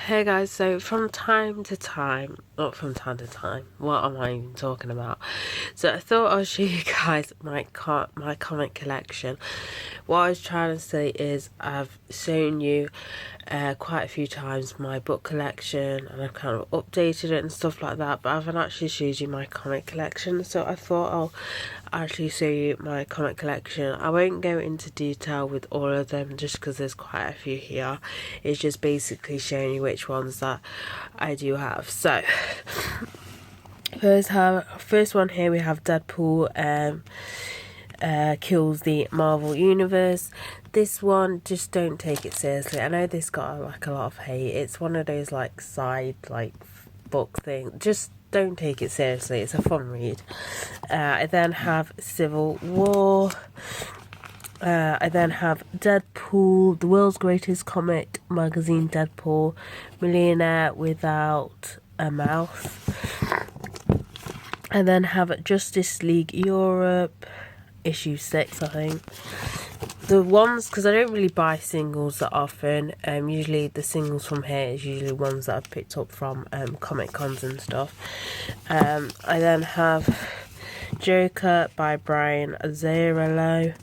Hey guys, so not from time to time, what am I even talking about? So I thought I'll show you guys my comic collection. What I was trying to say is I've shown you quite a few times my book collection and I've kind of updated it and stuff like that, but I haven't actually showed you my comic collection, so I thought I'll actually show you my comic collection. I won't go into detail with all of them just because there's quite a few here. It's just basically showing you which ones that I do have. So first one here we have Deadpool kills the Marvel Universe. This one, just don't take it seriously. I know this got like a lot of hate. It's one of those like side like book thing. Just don't take it seriously. It's a fun read. I then have Civil War. I then have Deadpool, the world's greatest comic magazine, Deadpool, Millionaire Without a Mouth. I then have Justice League Europe, issue 6, I think. The ones, because I don't really buy singles that often, usually the singles from here is usually ones that I've picked up from Comic Cons and stuff. I then have Joker by Brian Azzarello.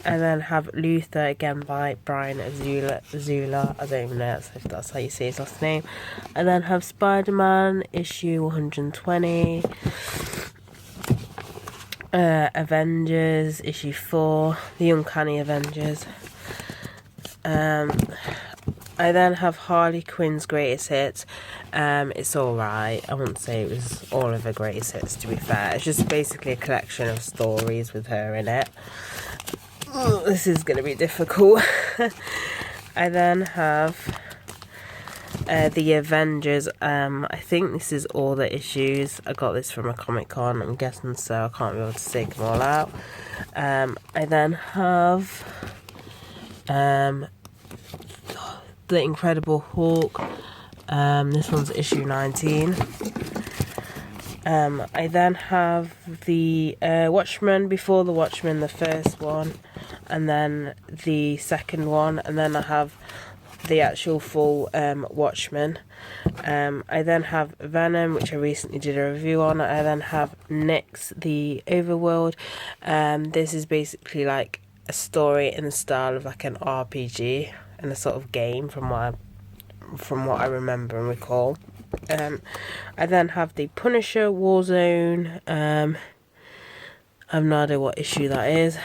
I then have Luther again by Brian Azula. I don't even know if that's how you say his last name. I then have Spider-Man issue 120. Avengers issue 4, the Uncanny Avengers. I then have Harley Quinn's greatest hits. It's alright. I wouldn't say it was all of her greatest hits, to be fair. It's just basically a collection of stories with her in it. This is going to be difficult. I then have the Avengers. I think this is all the issues. I got this from a Comic Con, I'm guessing, so I can't be able to take them all out. I then have The Incredible Hulk. This one's issue 19. I then have the Watchmen, Before the Watchmen, the first one, and then the second one, and then I have the actual full Watchmen. I then have Venom, which I recently did a review on. I then have Nyx, the Overworld. This is basically like a story in the style of like an RPG and a sort of game from what I remember and recall. I then have the Punisher Warzone. I have no idea what issue that is.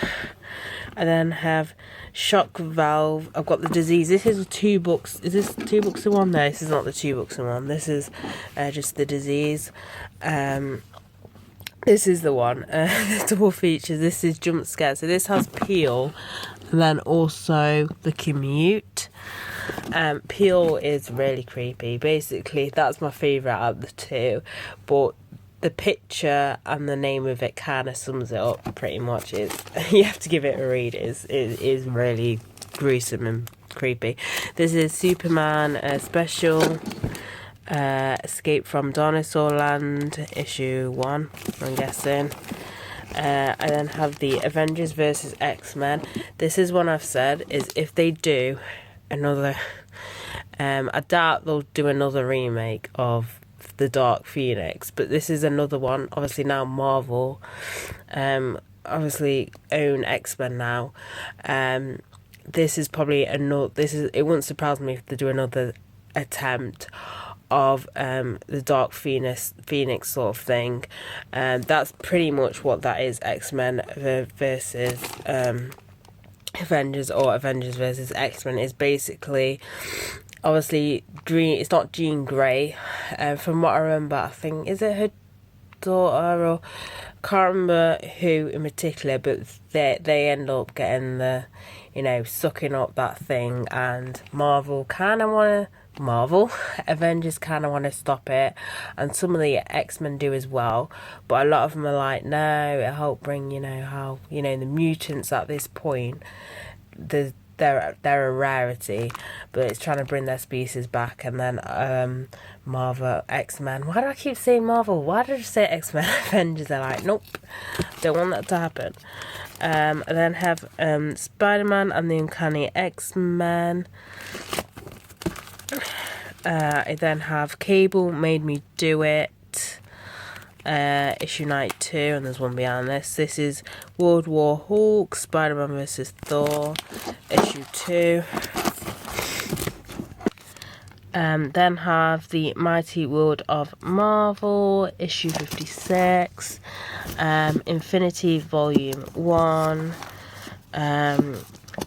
I then have Shock Valve. I've got The Disease. This is 2 books. Is this 2 books in one? No, this is not the 2 books in one. This is just The Disease. This is the one. Double features. This is Jump Scare. So this has Peel, and then also The Commute. Peel is really creepy. Basically, that's my favourite out of the 2, but the picture and the name of it kind of sums it up pretty much. You have to give it a read. It is really gruesome and creepy. This is Superman special, Escape from Dinosaur Land, issue 1, I'm guessing. I then have the Avengers vs X-Men. This is one I've said is if they do another, I doubt they'll do another remake of the Dark Phoenix, but this is another one. Obviously now Marvel obviously own X-Men now. This is probably it wouldn't surprise me if they do another attempt of the Dark Phoenix sort of thing. That's pretty much what that is. X-Men versus Avengers, or Avengers versus X-Men, is basically obviously it's not Jean Grey. From what I remember, I think, is it her daughter, or I can't remember who in particular, but they end up getting the, sucking up that thing, and Avengers kind of want to stop it, and some of the X-Men do as well, but a lot of them are like, no, it helped bring, the mutants at this point, they're a rarity, but it's trying to bring their species back. And then Marvel, X-Men. Why do I keep saying Marvel? Why did I just say X-Men? Avengers are like, nope, don't want that to happen. I then have Spider-Man and the Uncanny X-Men. I then have Cable Made Me Do It, issue 92, and there's one behind this. This is World War Hulk, Spider-Man vs. Thor, issue 2. Then have The Mighty World of Marvel, issue 56, Infinity Volume 1,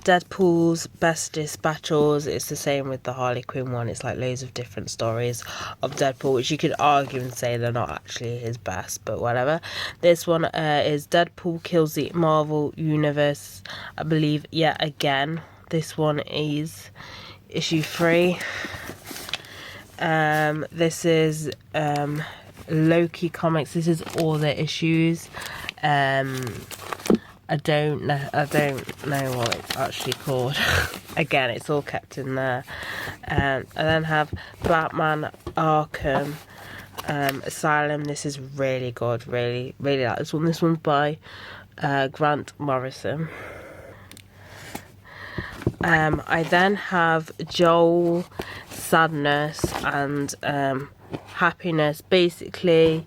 Deadpool's Bestest Battles. It's the same with the Harley Quinn one. It's like loads of different stories of Deadpool, which you could argue and say they're not actually his best, but whatever. This one is Deadpool Kills the Marvel Universe, I believe, yet again. This one is issue 3. This is Loki Comics. This is all the issues. I don't know what it's actually called. Again, it's all kept in there. I then have Batman Arkham Asylum. This is really good. Really like this one. This one's by Grant Morrison. I then have Joel Sadness and Happiness. Basically,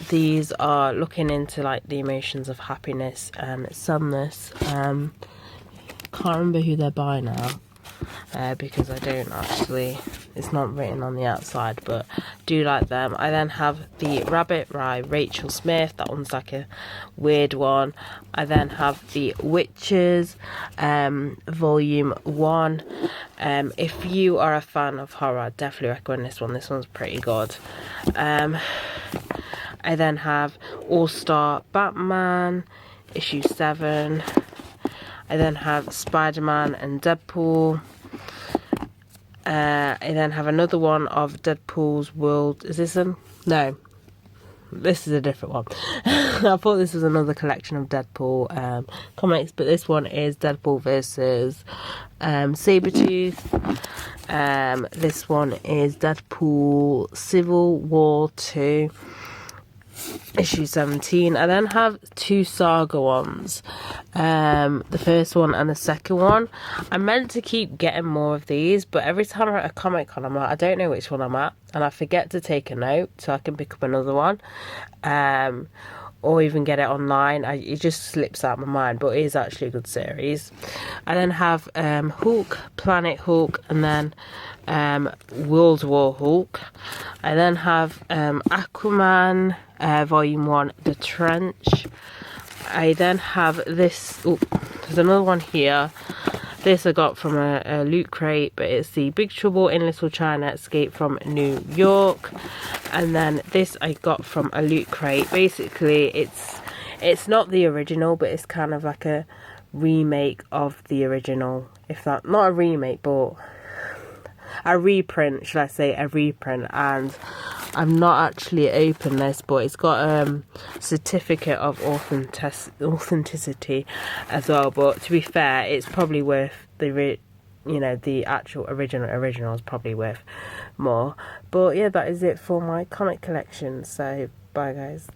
these are looking into like the emotions of happiness and sadness. Can't remember who they're by now, because I don't actually, it's not written on the outside, but do like them. I then have The Rabbit by Rachel Smith. That one's like a weird one. I then have The Witches, volume 1. If you are a fan of horror, I'd definitely recommend this one. This one's pretty good. I then have All-Star Batman, issue 7. I then have Spider-Man and Deadpool. I then have another one of Deadpool's World. Is this one? No. This is a different one. I thought this was another collection of Deadpool comics, but this one is Deadpool versus Sabretooth. This one is Deadpool Civil War 2. Issue 17. I then have 2 Saga ones, the first one and the second one. I meant to keep getting more of these, but every time I'm at a Comic Con, I'm like, I don't know which one I'm at, and I forget to take a note so I can pick up another one, or even get it online. It just slips out my mind, but it is actually a good series. I then have Hulk, Planet Hulk, and then World War Hulk. I then have Aquaman, volume 1, The Trench. I then have this, there's another one here. This I got from a Loot Crate, but it's the Big Trouble in Little China, Escape from New York. And then this I got from a Loot Crate. Basically, it's not the original, but it's kind of like a remake of the original. If that, not a remake, but a reprint, should I say, a reprint. And I've not actually opened this, but it's got a certificate of authenticity as well. But to be fair, it's probably worth the actual original is probably worth more. But yeah, that is it for my comic collection. So bye guys.